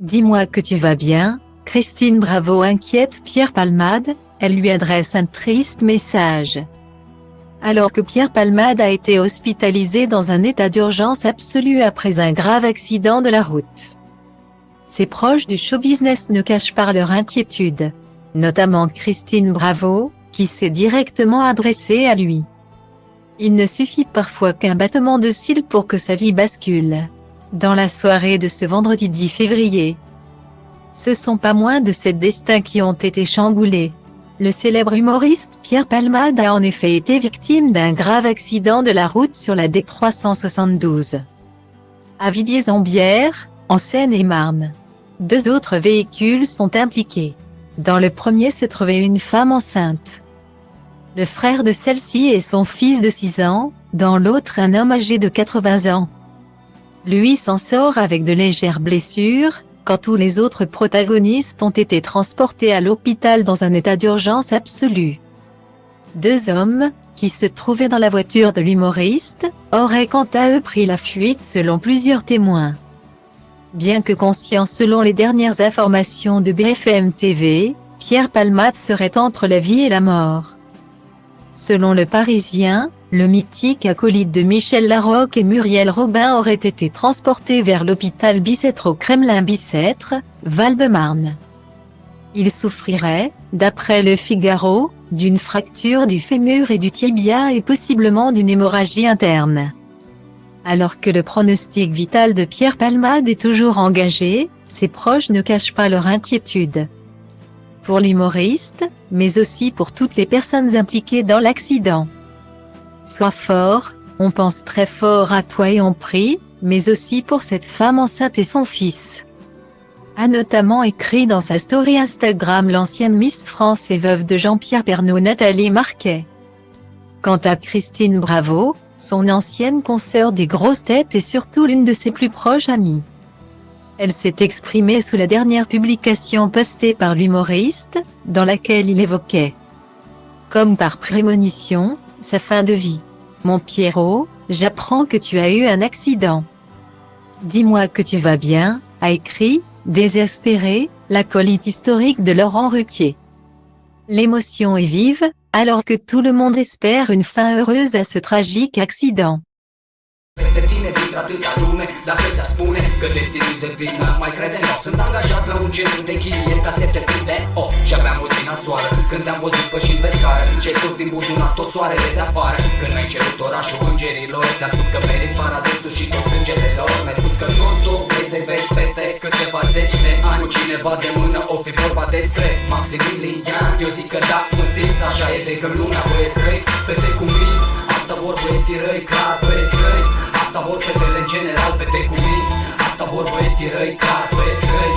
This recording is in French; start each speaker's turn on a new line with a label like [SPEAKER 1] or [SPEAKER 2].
[SPEAKER 1] Dis-moi que tu vas bien, Christine Bravo inquiète Pierre Palmade, elle lui adresse un triste message. Alors que Pierre Palmade a été hospitalisé dans un état d'urgence absolu après un grave accident de la route. Ses proches du show-business ne cachent pas leur inquiétude, notamment Christine Bravo, qui s'est directement adressée à lui. Il ne suffit parfois qu'un battement de cils pour que sa vie bascule. Dans la soirée de ce vendredi 10 février, ce sont pas moins de 7 destins qui ont été chamboulés. Le célèbre humoriste Pierre Palmade a en effet été victime d'un grave accident de la route sur la D372. À Villiers-en-Bière, en Seine-et-Marne. 2 autres véhicules sont impliqués. Dans le premier se trouvait une femme enceinte. Le frère de celle-ci et son fils de 6 ans, dans l'autre un homme âgé de 80 ans. Lui s'en sort avec de légères blessures, quand tous les autres protagonistes ont été transportés à l'hôpital dans un état d'urgence absolu. 2 hommes, qui se trouvaient dans la voiture de l'humoriste, auraient quant à eux pris la fuite selon plusieurs témoins. Bien que conscient selon les dernières informations de BFM TV, Pierre Palmade serait entre la vie et la mort. Selon Le Parisien, le mythique acolyte de Michel Larocque et Muriel Robin aurait été transporté vers l'hôpital Bicêtre au Kremlin-Bicêtre, Val-de-Marne. Il souffrirait, d'après Le Figaro, d'une fracture du fémur et du tibia et possiblement d'une hémorragie interne. Alors que le pronostic vital de Pierre Palmade est toujours engagé, ses proches ne cachent pas leur inquiétude. Pour l'humoriste, mais aussi pour toutes les personnes impliquées dans l'accident. Sois fort, on pense très fort à toi et on prie, mais aussi pour cette femme enceinte et son fils. A notamment écrit dans sa story Instagram l'ancienne Miss France et veuve de Jean-Pierre Pernaut Nathalie Marquet. Quant à Christine Bravo, son ancienne consoeur des grosses têtes et surtout l'une de ses plus proches amies. Elle s'est exprimée sous la dernière publication postée par l'humoriste, dans laquelle il évoquait, comme par prémonition, sa fin de vie. Mon Pierrot, j'apprends que tu as eu un accident. Dis-moi que tu vas bien, a écrit, désespéré, l'acolyte historique de Laurent Ruquier. L'émotion est vive, alors que tout le monde espère une fin heureuse à ce tragique accident.
[SPEAKER 2] Peste tine dintr-atâta lume, dacă ți-a spune că destinul de vină mai crede în Sunt angajat la un centru de chirie ca să te prinde și aveam o zi nasoară Când te-am văzut pășind pe scară Ce-ai scos din buzunar tot soarele de afară Când mi-ai cerut orașul îngerilor Ți-am spus că meriți paradisul și tot sângele lor Mi-ai spus că totul vrei să-i vezi peste câteva zeci de ani Cu cineva de mână o fi vorba despre Maximilian Eu zic că da, mă simți, așa e de când lumea băieți răi Fete cu minți, asta vor băieții răi, clar băieți răi Asta vor fetele în general, fete cu minți Asta vor băieții răi, clar băieți răi